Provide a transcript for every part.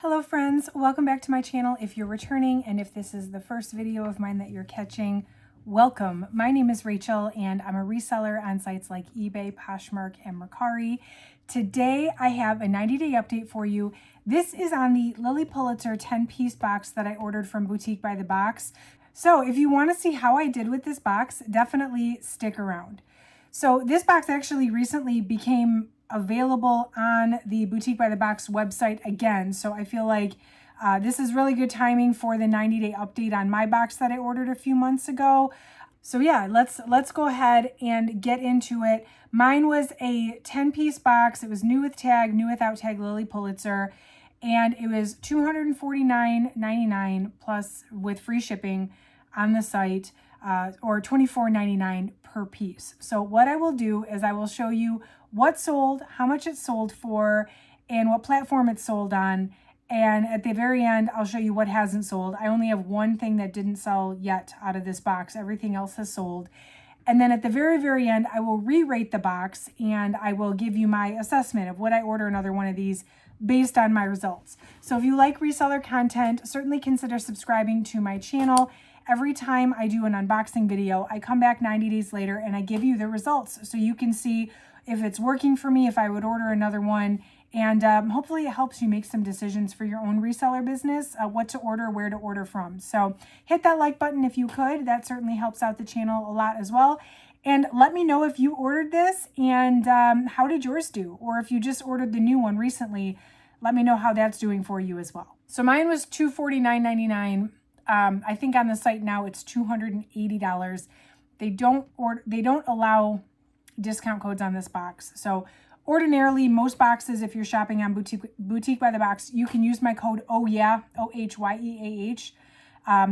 Hello friends, welcome back to my channel if you're returning, and if this is the first video of mine that you're catching, welcome. My name is Rachel and I'm a reseller on sites like eBay, Poshmark, and Mercari. Today I have a 90-day update for you. This is on the Lilly Pulitzer 10-piece box that I ordered from Boutique by the Box. So if you want to see how I did with this box, definitely stick around. So this box actually recently became available on the Boutique by the Box website again. So I feel like this is really good timing for the 90-day update on my box that I ordered a few months ago. So yeah, let's go ahead and get into it. Mine was a 10-piece box. It was new with tag, new without tag, Lilly Pulitzer, and it was $249.99 plus with free shipping on the site, or $24.99 per piece. So what I will do is I will show you what sold, how much it sold for, and what platform it's sold on. And at the very end, I'll show you what hasn't sold. I only have one thing that didn't sell yet out of this box. Everything else has sold. And then at the very, very end, I will re-rate the box and I will give you my assessment of would I order another one of these based on my results. So if you like reseller content, certainly consider subscribing to my channel. Every time I do an unboxing video, I come back 90 days later and I give you the results so you can see if it's working for me, if I would order another one, and hopefully it helps you make some decisions for your own reseller business, what to order, where to order from. So hit that like button if you could. That certainly helps out the channel a lot as well. And let me know if you ordered this and how did yours do? Or if you just ordered the new one recently, let me know how that's doing for you as well. So mine was $249.99. I think on the site now it's $280. They don't allow discount codes on this box. So ordinarily, most boxes, if you're shopping on Boutique by the Box, you can use my code OHYEAH, OHYEAH.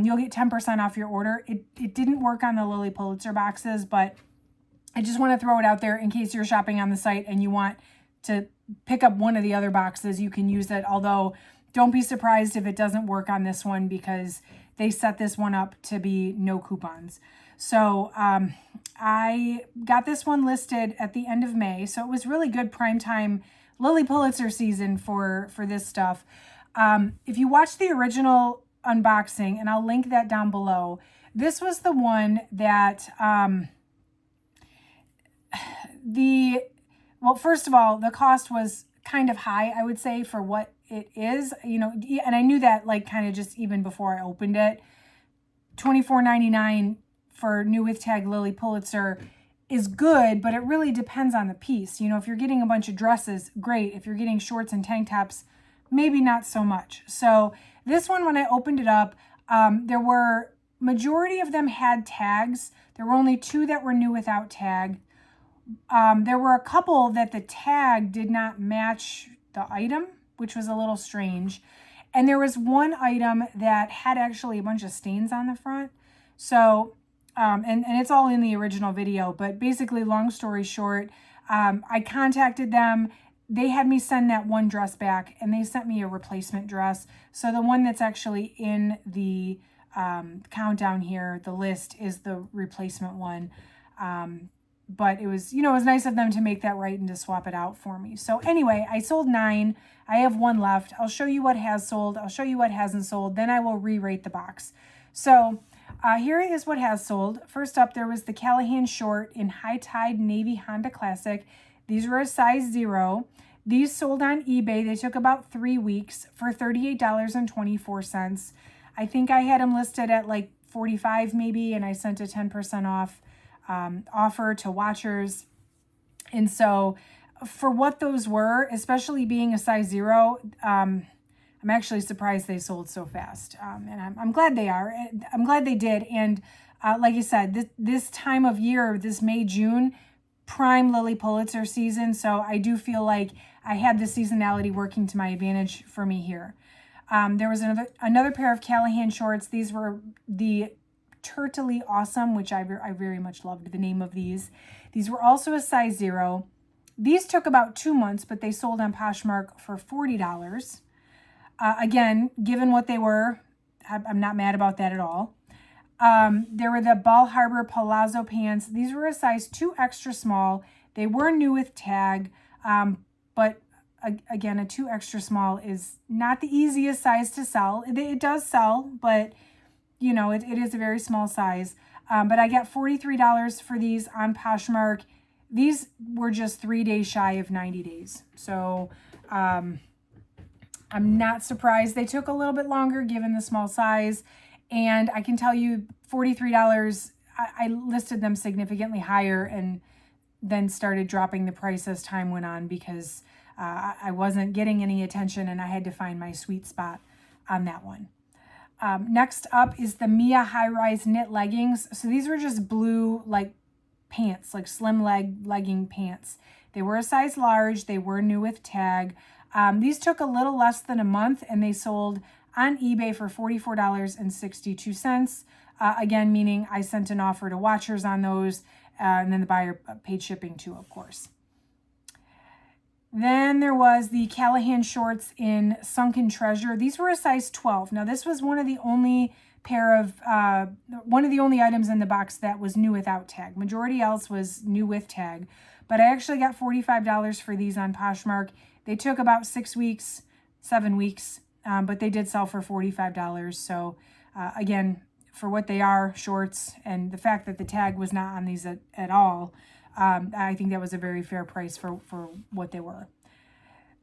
You'll get 10% off your order. It didn't work on the Lilly Pulitzer boxes, but I just want to throw it out there in case you're shopping on the site and you want to pick up one of the other boxes, you can use it. Although, don't be surprised if it doesn't work on this one because they set this one up to be no coupons. So I got this one listed at the end of May. So it was really good primetime Lilly Pulitzer season for this stuff. If you watch the original unboxing, and I'll link that down below, this was the one that well, first of all, the cost was kind of high, I would say, for what it is, you know, and I knew that like kind of just even before I opened it. $24.99 for new with tag Lilly Pulitzer is good, but it really depends on the piece. You know, if you're getting a bunch of dresses, great. If you're getting shorts and tank tops, maybe not so much. So this one, when I opened it up, there were, majority of them had tags. There were only 2 that were new without tag. There were a couple that the tag did not match the item, which was a little strange. And there was one item that had actually a bunch of stains on the front. So, and it's all in the original video, but basically, long story short, I contacted them. They had me send that one dress back and they sent me a replacement dress. So the one that's actually in the countdown here, the list, is the replacement one. But it was, you know, it was nice of them to make that right and to swap it out for me. So anyway, I sold 9. I have 1 left. I'll show you what has sold. I'll show you what hasn't sold. Then I will re-rate the box. So here is what has sold. First up, there was the Callahan short in High Tide Navy Honda Classic. These were a size 0. These sold on eBay. They took about 3 weeks for $38.24. I think I had them listed at like $45 maybe, and I sent a 10% off offer to watchers. And so for what those were, especially being a size 0, I'm actually surprised they sold so fast. And I'm glad they are. I'm glad they did. And like I said, this time of year, this May, June, prime Lilly Pulitzer season. So I do feel like I had the seasonality working to my advantage for me here. There was another pair of Callahan shorts. These were the Turtly Awesome, which I very much loved the name of these. These were also a size 0. These took about 2 months, but they sold on Poshmark for $40. Again, given what they were, I'm not mad about that at all. There were the Bal Harbour Palazzo pants. These were a size 2 extra small. They were new with tag, but again, a 2 extra small is not the easiest size to sell. It does sell, but you know, it is a very small size. But I got $43 for these on Poshmark. These were just 3 days shy of 90 days. So I'm not surprised they took a little bit longer given the small size. And I can tell you $43, I listed them significantly higher and then started dropping the price as time went on because I wasn't getting any attention and I had to find my sweet spot on that one. Next up is the Mia high-rise knit leggings. So these were just blue like pants, like slim legging pants. They were a size large. They were new with tag. These took a little less than a month and they sold on eBay for $44.62. Again, meaning I sent an offer to watchers on those and then the buyer paid shipping too, of course. Then there was the Callahan shorts in Sunken Treasure. These were a size 12. Now this was one of the only items in the box that was new without tag. Majority else was new with tag. But I actually got $45 for these on Poshmark. They took about 6 weeks, 7 weeks, but they did sell for $45. So again, for what they are, shorts, and the fact that the tag was not on these at all, I think that was a very fair price for what they were.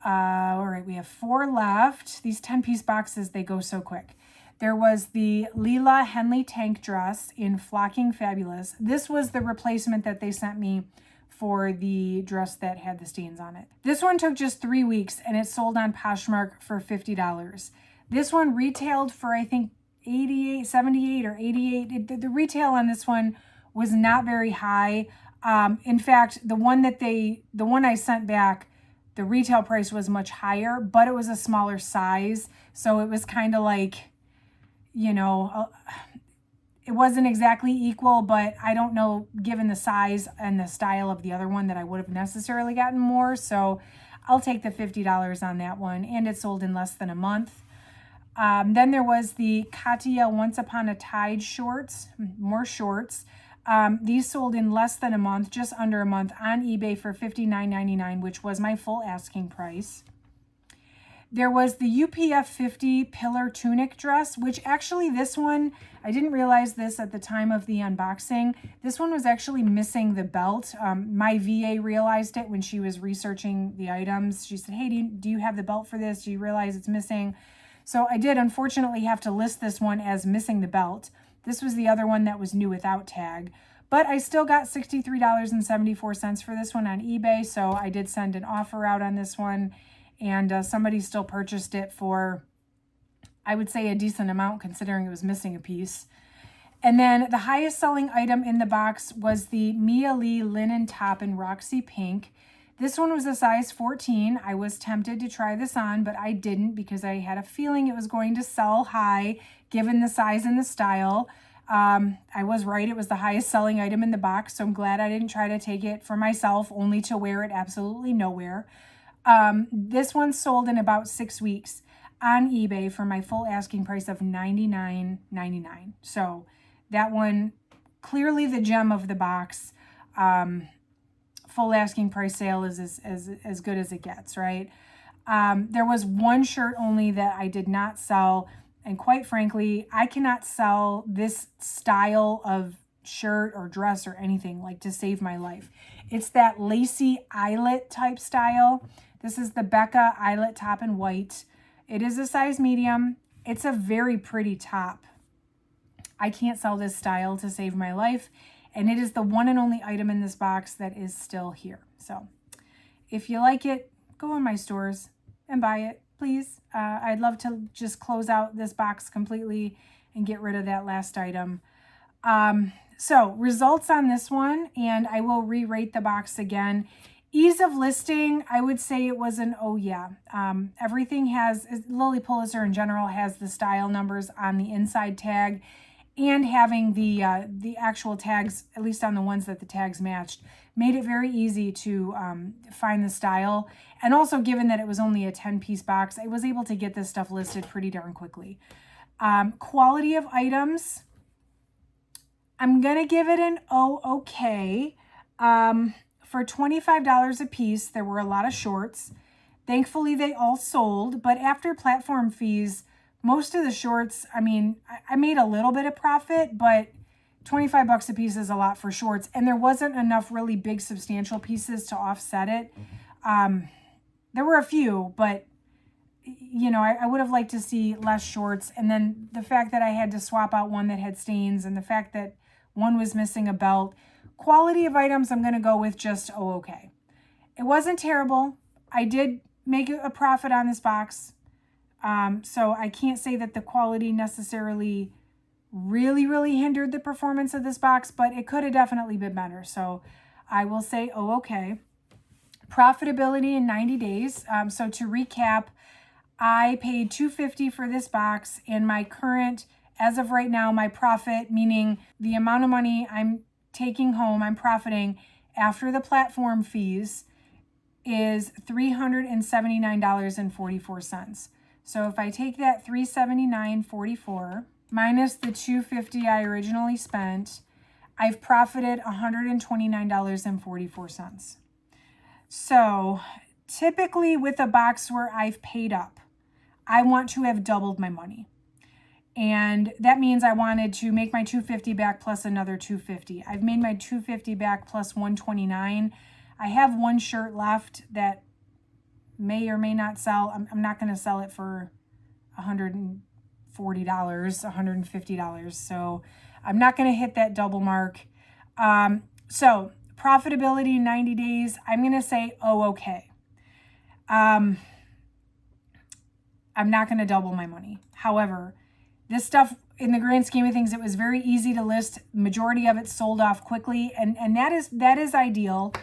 All right, we have 4 left. These 10-piece boxes, they go so quick. There was the Lila Henley tank dress in Flocking Fabulous. This was the replacement that they sent me for the dress that had the stains on it. This one took just 3 weeks and it sold on Poshmark for $50. This one retailed for, I think, 88, 78 or 88. The retail on this one was not very high. In fact, the one I sent back, the retail price was much higher, but it was a smaller size. So it was kind of like, you know, it wasn't exactly equal, but I don't know, given the size and the style of the other one, that I would have necessarily gotten more. So I'll take the $50 on that one. And it sold in less than a month. Then there was the Katia Once Upon a Tide shorts, more shorts. These sold in less than a month, just under a month, on eBay for $59.99, which was my full asking price. There was the UPF 50 pillar tunic dress, which actually this one, I didn't realize this at the time of the unboxing. This one was actually missing the belt. My VA realized it when she was researching the items. She said, hey, do you have the belt for this? Do you realize it's missing? So I did unfortunately have to list this one as missing the belt. This was the other one that was new without tag. But I still got $63.74 for this one on eBay. So I did send an offer out on this one. And somebody still purchased it for, I would say, a decent amount considering it was missing a piece. And then the highest selling item in the box was the Mia Lee linen top in Roxy Pink. This one was a size 14. I was tempted to try this on, but I didn't because I had a feeling it was going to sell high given the size and the style. I was right. It was the highest selling item in the box, so I'm glad I didn't try to take it for myself, only to wear it absolutely nowhere. This one sold in about 6 weeks on eBay for my full asking price of $99.99. So that one, clearly the gem of the box. Full asking price sale is as good as it gets, right? There was one shirt only that I did not sell. And quite frankly, I cannot sell this style of shirt or dress or anything like to save my life. It's that lacy eyelet type style. This is the Becca eyelet top in white. It is a size medium. It's a very pretty top. I can't sell this style to save my life. And it is the one and only item in this box that is still here. So if you like it, go on my stores and buy it, please. I'd love to just close out this box completely and get rid of that last item. So results on this one, and I will re-rate the box again. Ease of listing, I would say it was an oh yeah. Everything has, Lilly Pulitzer in general has the style numbers on the inside tag, and having the actual tags, at least on the ones that the tags matched, made it very easy to find the style. And also, given that it was only a 10-piece box, I was able to get this stuff listed pretty darn quickly. Quality of items, I'm going to give it an okay. For $25 a piece, there were a lot of shorts. Thankfully, they all sold, but after platform fees, most of the shorts, I mean, I made a little bit of profit, but 25 bucks a piece is a lot for shorts, and there wasn't enough really big substantial pieces to offset it. There were a few, but you know, I would have liked to see less shorts. And then the fact that I had to swap out one that had stains, and the fact that one was missing a belt. Quality of items, I'm going to go with just okay. It wasn't terrible. I did make a profit on this box. So I can't say that the quality necessarily really hindered the performance of this box, but it could have definitely been better. So I will say okay. Profitability in 90 days. So to recap, I paid $250 for this box, and my current, as of right now, my profit, meaning the amount of money I'm taking home, I'm profiting after the platform fees, is $379.44. So if I take that $379.44 minus the $250 I originally spent, I've profited $129.44. So typically with a box where I've paid up, I want to have doubled my money. And that means I wanted to make my $250 back plus another $250. I've made my $250 back plus $129. I have one shirt left that may or may not sell. I'm not going to sell it for $140, $150. So I'm not going to hit that double mark. So profitability in 90 days, I'm going to say, okay. I'm not going to double my money. However, this stuff, in the grand scheme of things, it was very easy to list. Majority of it sold off quickly, and that is ideal.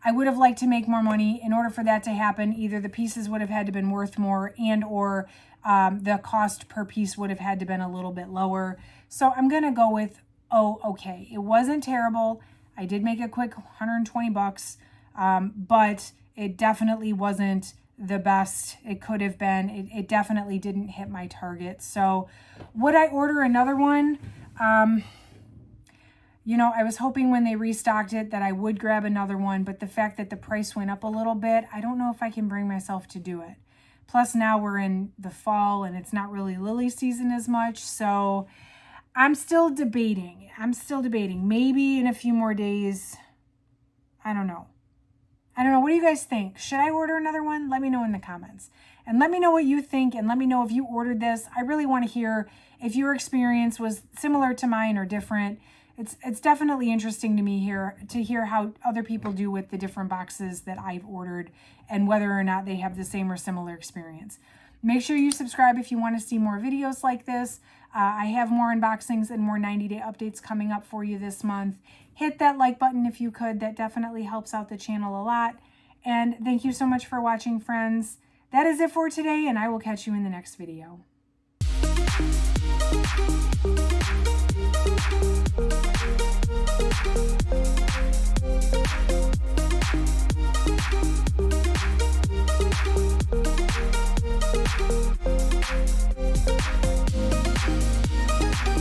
I would have liked to make more money. In order for that to happen, either the pieces would have had to been worth more, and or the cost per piece would have had to been a little bit lower. So I'm going to go with, okay. It wasn't terrible. I did make a quick 120 bucks, but it definitely wasn't the best it could have been. It definitely didn't hit my target. So would I order another one? You know, I was hoping when they restocked it that I would grab another one, but the fact that the price went up a little bit, I don't know if I can bring myself to do it. Plus now we're in the fall and it's not really Lilly season as much. So I'm still debating. Maybe in a few more days. I don't know. What do you guys think? Should I order another one? Let me know in the comments. And let me know what you think, and let me know if you ordered this. I really want to hear if your experience was similar to mine or different. It's definitely interesting to me to hear how other people do with the different boxes that I've ordered, and whether or not they have the same or similar experience. Make sure you subscribe if you want to see more videos like this. I have more unboxings and more 90-day updates coming up for you this month. Hit that like button if you could. That definitely helps out the channel a lot. And thank you so much for watching, friends. That is it for today, and I will catch you in the next video.